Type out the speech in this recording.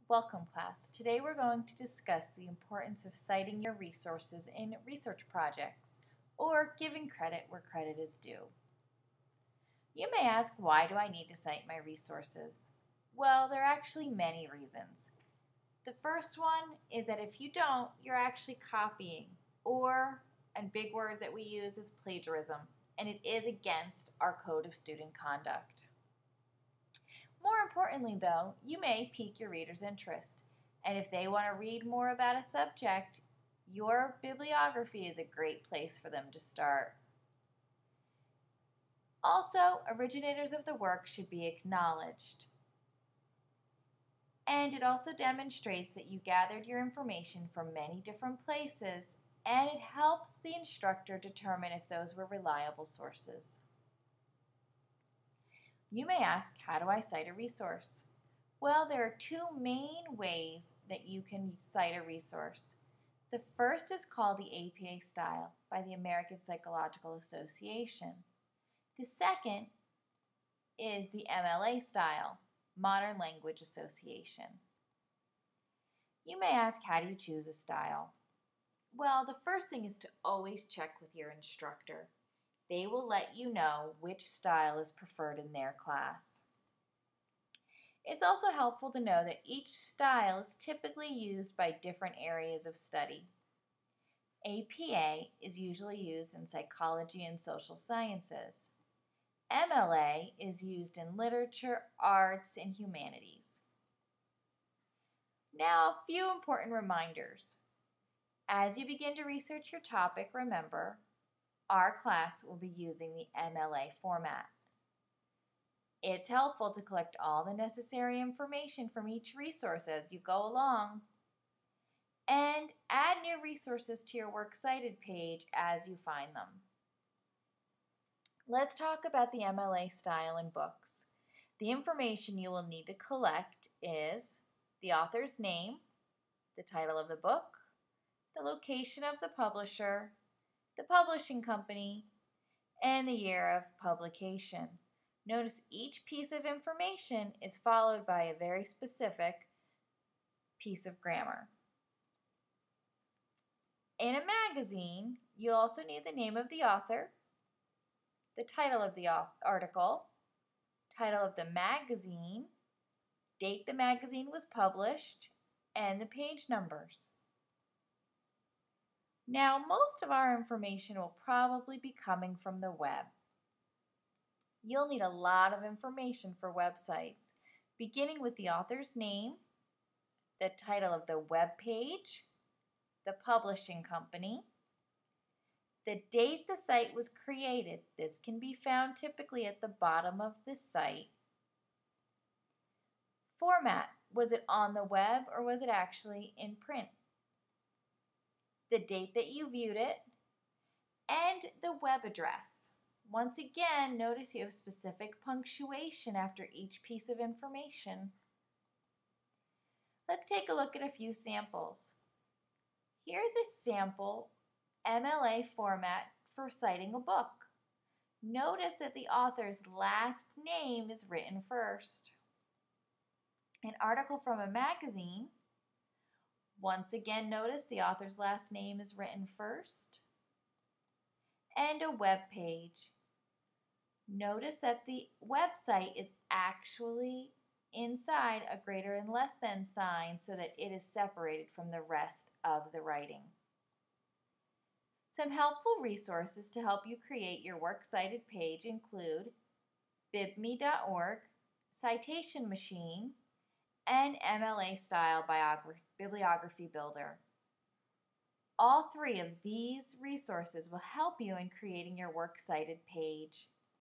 Welcome, class. Today we're going to discuss the importance of citing your resources in research projects, or giving credit where credit is due. You may ask, why do I need to cite my resources? Well, there are actually many reasons. The first one is that if you don't, you're actually copying, or a big word that we use is plagiarism, and it is against our Code of Student Conduct. More importantly, though, you may pique your reader's interest, and if they want to read more about a subject, your bibliography is a great place for them to start. Also, originators of the work should be acknowledged. And it also demonstrates that you gathered your information from many different places, and it helps the instructor determine if those were reliable sources. You may ask, how do I cite a resource? Well, there are two main ways that you can cite a resource. The first is called the APA style by the American Psychological Association. The second is the MLA style, Modern Language Association. You may ask, how do you choose a style? Well, the first thing is to always check with your instructor. They will let you know which style is preferred in their class. It's also helpful to know that each style is typically used by different areas of study. APA is usually used in psychology and social sciences. MLA is used in literature, arts, and humanities. Now, a few important reminders. As you begin to research your topic, remember, our class will be using the MLA format. It's helpful to collect all the necessary information from each resource as you go along, and add new resources to your Works Cited page as you find them. Let's talk about the MLA style in books. The information you will need to collect is the author's name, the title of the book, the location of the publisher, the publishing company, and the year of publication. Notice each piece of information is followed by a very specific piece of grammar. In a magazine, you'll also need the name of the author, the title of the article, title of the magazine, date the magazine was published, and the page numbers. Now, most of our information will probably be coming from the web. You'll need a lot of information for websites, beginning with the author's name, the title of the web page, the publishing company, the date the site was created. This can be found typically at the bottom of the site. Format, was it on the web or was it actually in print? The date that you viewed it, and the web address. Once again, notice you have specific punctuation after each piece of information. Let's take a look at a few samples. Here's a sample MLA format for citing a book. Notice that the author's last name is written first. An article from a magazine. Once again, notice the author's last name is written first. And a web page. Notice that the website is actually inside a greater and less than sign so that it is separated from the rest of the writing. Some helpful resources to help you create your Works Cited page include bibme.org, Citation Machine, and MLA Style Bibliography Builder. All three of these resources will help you in creating your Works Cited page.